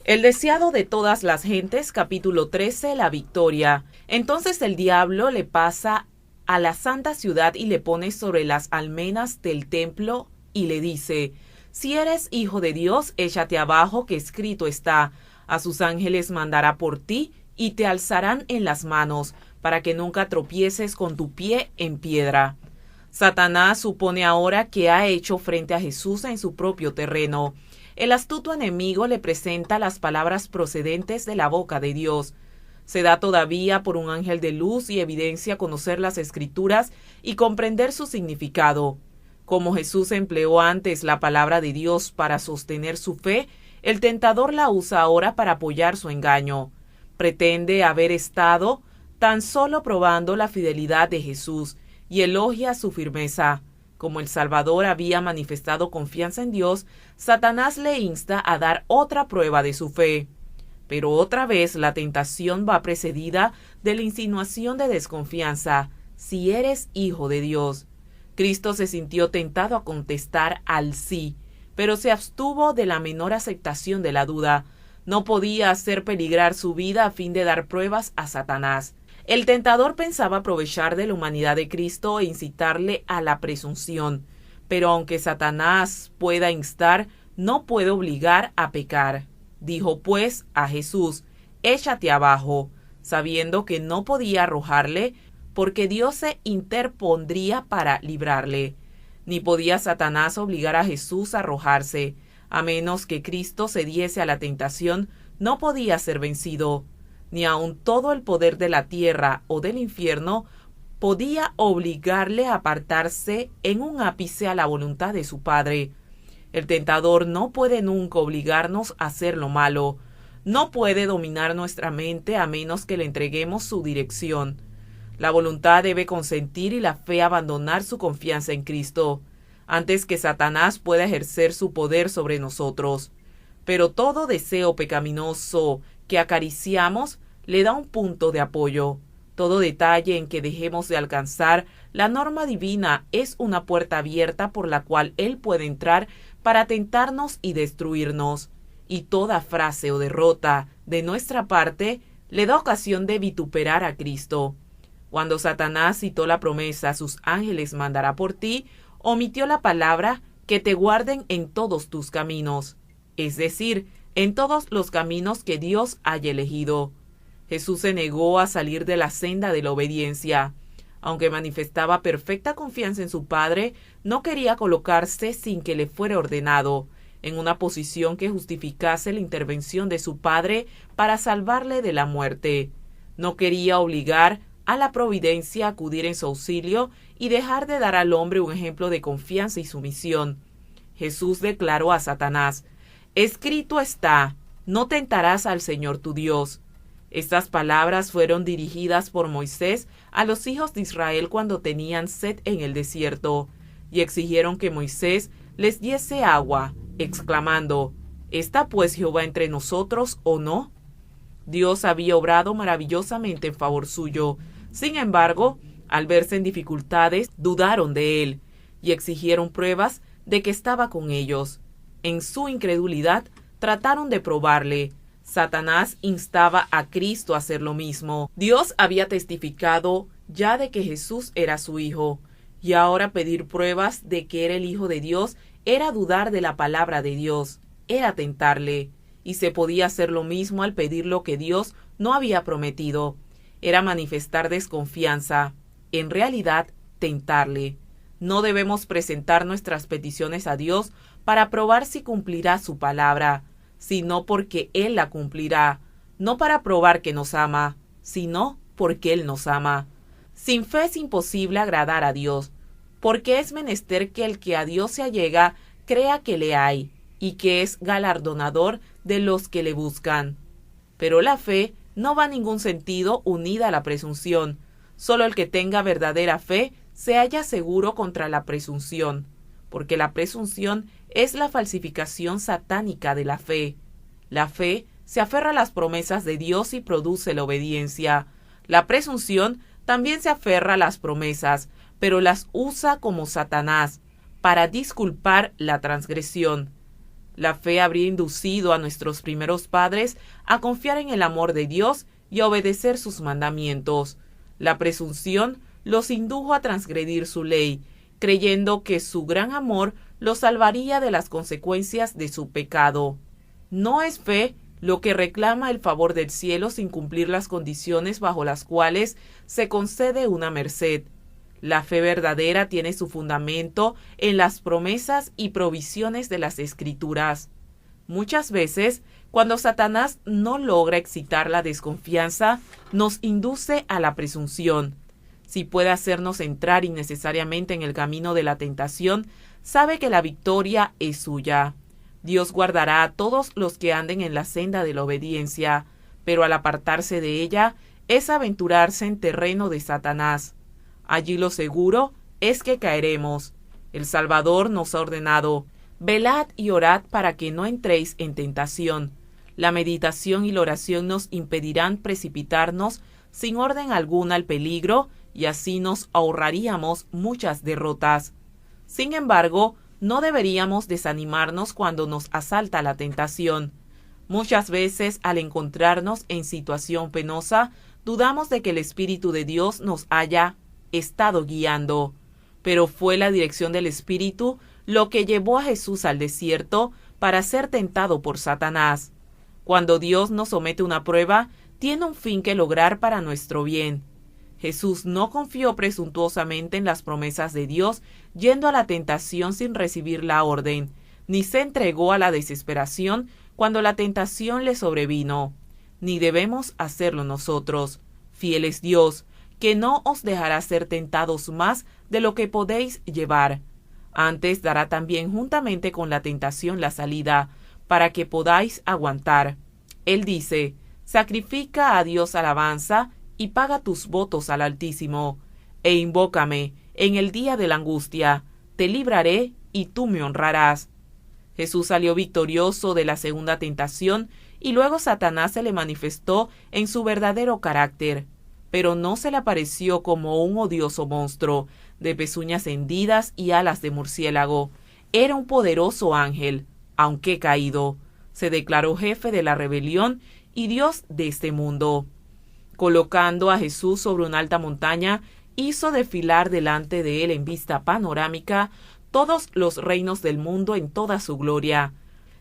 El deseado de todas las gentes, capítulo 13, la victoria. Entonces el diablo le pasa a la santa ciudad y le pone sobre las almenas del templo y le dice: si eres hijo de Dios, échate abajo, que escrito está: a sus ángeles mandará por ti y te alzarán en las manos, para que nunca tropieces con tu pie en piedra. Satanás supone ahora que ha hecho frente a Jesús en su propio terreno. El astuto enemigo le presenta las palabras procedentes de la boca de Dios. Se da todavía por un ángel de luz y evidencia conocer las Escrituras y comprender su significado. Como Jesús empleó antes la palabra de Dios para sostener su fe, el tentador la usa ahora para apoyar su engaño. Pretende haber estado tan solo probando la fidelidad de Jesús y elogia su firmeza. Como el Salvador había manifestado confianza en Dios, Satanás le insta a dar otra prueba de su fe. Pero otra vez la tentación va precedida de la insinuación de desconfianza: si eres hijo de Dios. Cristo se sintió tentado a contestar al sí, pero se abstuvo de la menor aceptación de la duda. No podía hacer peligrar su vida a fin de dar pruebas a Satanás. El tentador pensaba aprovechar de la humanidad de Cristo e incitarle a la presunción, pero aunque Satanás pueda instar, no puede obligar a pecar. Dijo pues a Jesús: échate abajo, sabiendo que no podía arrojarle, porque Dios se interpondría para librarle. Ni podía Satanás obligar a Jesús a arrojarse. A menos que Cristo cediese a la tentación, no podía ser vencido. Ni aun todo el poder de la tierra o del infierno podía obligarle a apartarse en un ápice a la voluntad de su Padre. El tentador no puede nunca obligarnos a hacer lo malo. No puede dominar nuestra mente a menos que le entreguemos su dirección. La voluntad debe consentir y la fe abandonar su confianza en Cristo, antes que Satanás pueda ejercer su poder sobre nosotros. Pero todo deseo pecaminoso que acariciamos le da un punto de apoyo. Todo detalle en que dejemos de alcanzar la norma divina es una puerta abierta por la cual Él puede entrar para tentarnos y destruirnos. Y toda frase o derrota de nuestra parte le da ocasión de vituperar a Cristo. Cuando Satanás citó la promesa: sus ángeles mandará por ti, omitió la palabra: que te guarden en todos tus caminos, es decir, en todos los caminos que Dios haya elegido. Jesús se negó a salir de la senda de la obediencia. Aunque manifestaba perfecta confianza en su Padre, no quería colocarse sin que le fuera ordenado, en una posición que justificase la intervención de su Padre para salvarle de la muerte. No quería obligar a la providencia a acudir en su auxilio y dejar de dar al hombre un ejemplo de confianza y sumisión. Jesús declaró a Satanás: escrito está, no tentarás al Señor tu Dios. Estas palabras fueron dirigidas por Moisés a los hijos de Israel cuando tenían sed en el desierto, y exigieron que Moisés les diese agua, exclamando: ¿está pues Jehová entre nosotros o no? Dios había obrado maravillosamente en favor suyo. Sin embargo, al verse en dificultades, dudaron de él y exigieron pruebas de que estaba con ellos. En su incredulidad, trataron de probarle. Satanás instaba a Cristo a hacer lo mismo. Dios había testificado ya de que Jesús era su Hijo, y ahora pedir pruebas de que era el Hijo de Dios era dudar de la palabra de Dios, era tentarle, y se podía hacer lo mismo al pedir lo que Dios no había prometido. Era manifestar desconfianza, en realidad tentarle. No debemos presentar nuestras peticiones a Dios para probar si cumplirá su palabra, sino porque Él la cumplirá, no para probar que nos ama, sino porque Él nos ama. Sin fe es imposible agradar a Dios, porque es menester que el que a Dios se allega crea que le hay, y que es galardonador de los que le buscan. Pero la fe no va a ningún sentido unida a la presunción. Solo el que tenga verdadera fe se halla seguro contra la presunción, porque la presunción es la falsificación satánica de la fe. La fe se aferra a las promesas de Dios y produce la obediencia. La presunción también se aferra a las promesas, pero las usa como Satanás, para disculpar la transgresión. La fe habría inducido a nuestros primeros padres a confiar en el amor de Dios y a obedecer sus mandamientos. La presunción los indujo a transgredir su ley, creyendo que su gran amor los salvaría de las consecuencias de su pecado. No es fe lo que reclama el favor del cielo sin cumplir las condiciones bajo las cuales se concede una merced. La fe verdadera tiene su fundamento en las promesas y provisiones de las Escrituras. Muchas veces, cuando Satanás no logra excitar la desconfianza, nos induce a la presunción. Si puede hacernos entrar innecesariamente en el camino de la tentación, sabe que la victoria es suya. Dios guardará a todos los que anden en la senda de la obediencia, pero al apartarse de ella es aventurarse en terreno de Satanás. Allí lo seguro es que caeremos. El Salvador nos ha ordenado: velad y orad para que no entréis en tentación. La meditación y la oración nos impedirán precipitarnos sin orden alguna al peligro, y así nos ahorraríamos muchas derrotas. Sin embargo, no deberíamos desanimarnos cuando nos asalta la tentación. Muchas veces, al encontrarnos en situación penosa, dudamos de que el Espíritu de Dios nos haya estado guiando. Pero fue la dirección del Espíritu lo que llevó a Jesús al desierto para ser tentado por Satanás. Cuando Dios nos somete a una prueba, tiene un fin que lograr para nuestro bien. Jesús no confió presuntuosamente en las promesas de Dios, yendo a la tentación sin recibir la orden, ni se entregó a la desesperación cuando la tentación le sobrevino. Ni debemos hacerlo nosotros. Fiel es Dios, que no os dejará ser tentados más de lo que podéis llevar. Antes dará también juntamente con la tentación la salida, para que podáis aguantar. Él dice: sacrifica a Dios alabanza y paga tus votos al Altísimo, e invócame en el día de la angustia, te libraré y tú me honrarás. Jesús salió victorioso de la segunda tentación, y luego Satanás se le manifestó en su verdadero carácter, pero no se le apareció como un odioso monstruo, de pezuñas hendidas y alas de murciélago. Era un poderoso ángel, aunque caído. Se declaró jefe de la rebelión y Dios de este mundo. Colocando a Jesús sobre una alta montaña, hizo desfilar delante de él en vista panorámica todos los reinos del mundo en toda su gloria.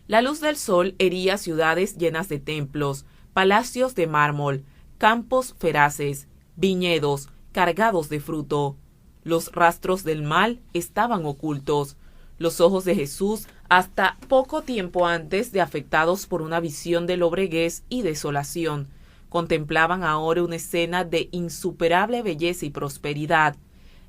La luz del sol hería ciudades llenas de templos, palacios de mármol, campos feraces, viñedos cargados de fruto. Los rastros del mal estaban ocultos. Los ojos de Jesús, hasta poco tiempo antes de afectados por una visión de lobreguez y desolación, contemplaban ahora una escena de insuperable belleza y prosperidad.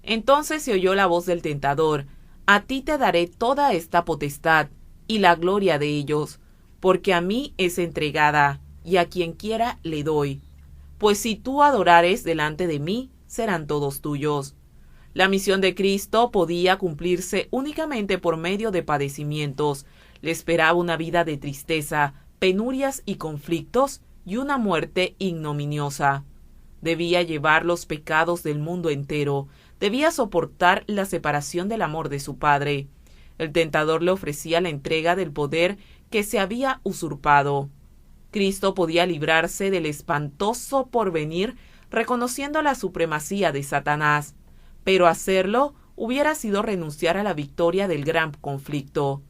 Entonces se oyó la voz del tentador: a ti te daré toda esta potestad y la gloria de ellos, porque a mí es entregada, y a quien quiera le doy. Pues si tú adorares delante de mí, serán todos tuyos. La misión de Cristo podía cumplirse únicamente por medio de padecimientos. Le esperaba una vida de tristeza, penurias y conflictos, y una muerte ignominiosa. Debía llevar los pecados del mundo entero, debía soportar la separación del amor de su Padre. El tentador le ofrecía la entrega del poder que se había usurpado. Cristo podía librarse del espantoso porvenir reconociendo la supremacía de Satanás, pero hacerlo hubiera sido renunciar a la victoria del gran conflicto.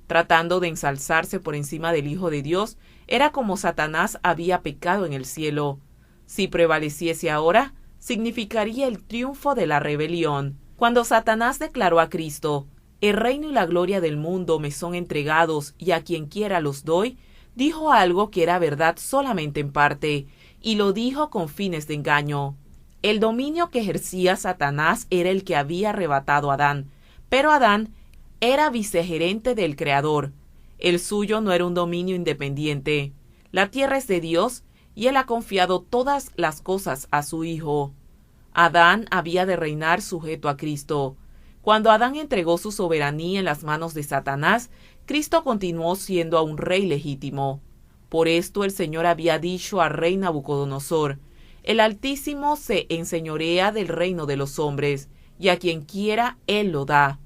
Tratando de ensalzarse por encima del Hijo de Dios, era como Satanás había pecado en el cielo. Si prevaleciese ahora, significaría el triunfo de la rebelión. Cuando Satanás declaró a Cristo: el reino y la gloria del mundo me son entregados y a quien quiera los doy, dijo algo que era verdad solamente en parte, y lo dijo con fines de engaño. El dominio que ejercía Satanás era el que había arrebatado a Adán, pero Adán era vicegerente del Creador. El suyo no era un dominio independiente. La tierra es de Dios, y él ha confiado todas las cosas a su Hijo. Adán había de reinar sujeto a Cristo. Cuando Adán entregó su soberanía en las manos de Satanás, Cristo continuó siendo aún rey legítimo. Por esto el Señor había dicho al rey Nabucodonosor: el Altísimo se enseñorea del reino de los hombres, y a quien quiera él lo da.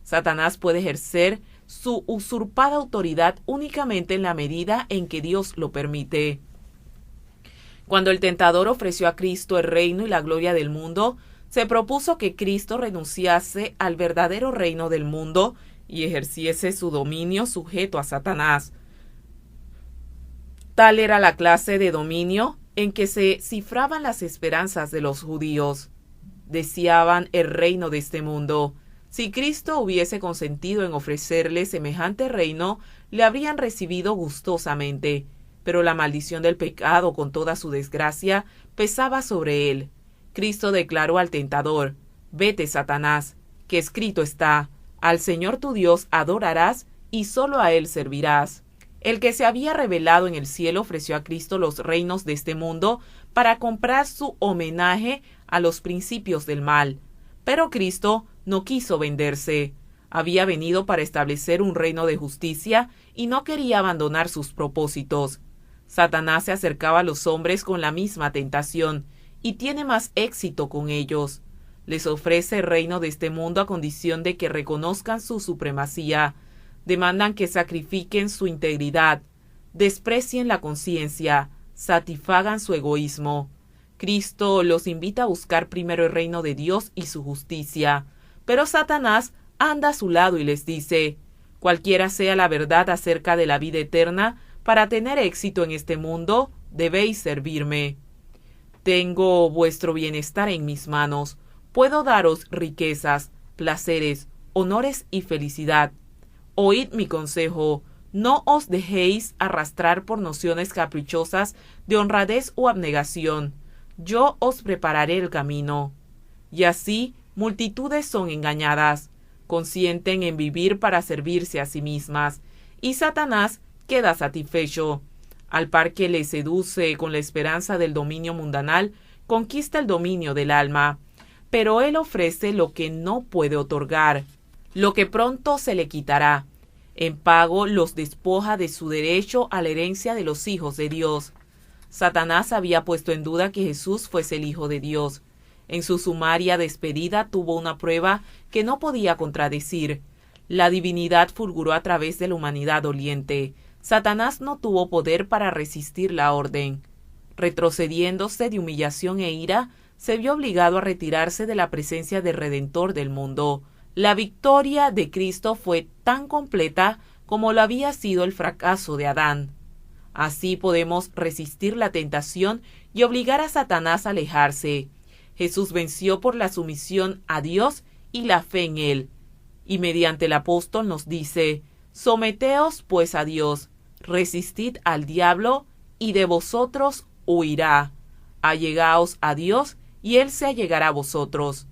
Satanás puede ejercer su usurpada autoridad únicamente en la medida en que Dios lo permite. Cuando el tentador ofreció a Cristo el reino y la gloria del mundo, se propuso que Cristo renunciase al verdadero reino del mundo y ejerciese su dominio sujeto a Satanás. Tal era la clase de dominio en que se cifraban las esperanzas de los judíos. Deseaban el reino de este mundo. Si Cristo hubiese consentido en ofrecerle semejante reino, le habrían recibido gustosamente, pero la maldición del pecado, con toda su desgracia, pesaba sobre él. Cristo declaró al tentador: «Vete, Satanás, que escrito está, al Señor tu Dios adorarás y solo a él servirás». El que se había revelado en el cielo ofreció a Cristo los reinos de este mundo para comprar su homenaje a los principios del mal. Pero Cristo no quiso venderse. Había venido para establecer un reino de justicia y no quería abandonar sus propósitos. Satanás se acercaba a los hombres con la misma tentación y tiene más éxito con ellos. Les ofrece el reino de este mundo a condición de que reconozcan su supremacía. Demandan que sacrifiquen su integridad, desprecien la conciencia, satisfagan su egoísmo. Cristo los invita a buscar primero el reino de Dios y su justicia, pero Satanás anda a su lado y les dice: «Cualquiera sea la verdad acerca de la vida eterna, para tener éxito en este mundo, debéis servirme. Tengo vuestro bienestar en mis manos, puedo daros riquezas, placeres, honores y felicidad. Oíd mi consejo, no os dejéis arrastrar por nociones caprichosas de honradez o abnegación. Yo os prepararé el camino». Y así multitudes son engañadas, consienten en vivir para servirse a sí mismas, y Satanás queda satisfecho. Al par que le seduce con la esperanza del dominio mundanal, conquista el dominio del alma. Pero él ofrece lo que no puede otorgar, lo que pronto se le quitará. En pago los despoja de su derecho a la herencia de los hijos de Dios. Satanás había puesto en duda que Jesús fuese el Hijo de Dios. En su sumaria despedida tuvo una prueba que no podía contradecir. La divinidad fulguró a través de la humanidad doliente. Satanás no tuvo poder para resistir la orden. Retrocediéndose de humillación e ira, se vio obligado a retirarse de la presencia del Redentor del mundo. La victoria de Cristo fue tan completa como lo había sido el fracaso de Adán. Así podemos resistir la tentación y obligar a Satanás a alejarse. Jesús venció por la sumisión a Dios y la fe en él. Y mediante el apóstol nos dice: «Someteos pues a Dios, resistid al diablo, y de vosotros huirá. Allegaos a Dios, y él se allegará a vosotros».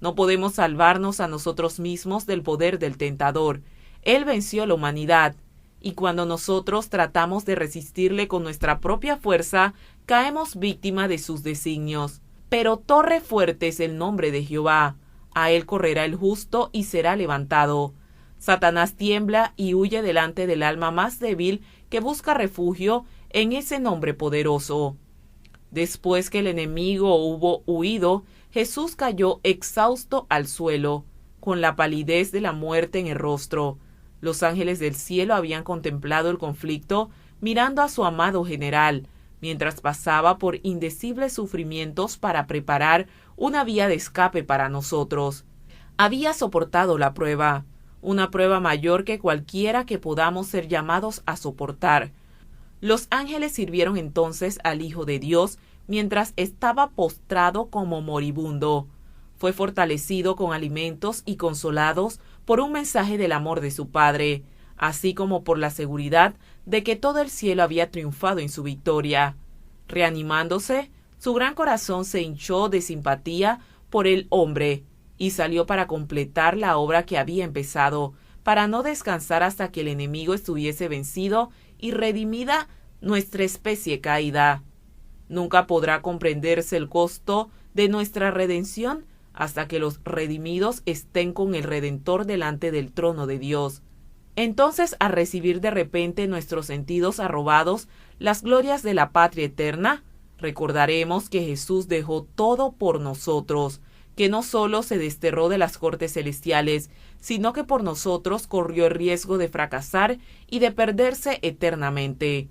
No podemos salvarnos a nosotros mismos del poder del tentador. Él venció a la humanidad, y cuando nosotros tratamos de resistirle con nuestra propia fuerza, caemos víctima de sus designios. Pero torre fuerte es el nombre de Jehová. A él correrá el justo y será levantado. Satanás tiembla y huye delante del alma más débil que busca refugio en ese nombre poderoso. Después que el enemigo hubo huido, Jesús cayó exhausto al suelo, con la palidez de la muerte en el rostro. Los ángeles del cielo habían contemplado el conflicto, mirando a su amado general, mientras pasaba por indecibles sufrimientos para preparar una vía de escape para nosotros. Había soportado la prueba, una prueba mayor que cualquiera que podamos ser llamados a soportar. Los ángeles sirvieron entonces al Hijo de Dios mientras estaba postrado como moribundo. Fue fortalecido con alimentos y consolados por un mensaje del amor de su Padre, así como por la seguridad de que todo el cielo había triunfado en su victoria. Reanimándose, su gran corazón se hinchó de simpatía por el hombre y salió para completar la obra que había empezado, para no descansar hasta que el enemigo estuviese vencido y redimida nuestra especie caída. Nunca podrá comprenderse el costo de nuestra redención hasta que los redimidos estén con el Redentor delante del trono de Dios. Entonces, al recibir de repente nuestros sentidos arrobados las glorias de la patria eterna, recordaremos que Jesús dejó todo por nosotros, que no solo se desterró de las cortes celestiales, sino que por nosotros corrió el riesgo de fracasar y de perderse eternamente.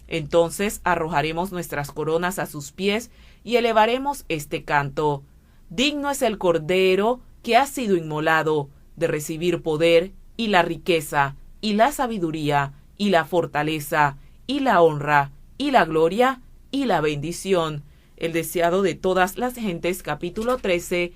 Entonces arrojaremos nuestras coronas a sus pies y elevaremos este canto. Digno es el Cordero que ha sido inmolado de recibir poder y la riqueza y la sabiduría y la fortaleza y la honra y la gloria y la bendición. El deseado de todas las gentes, capítulo 13,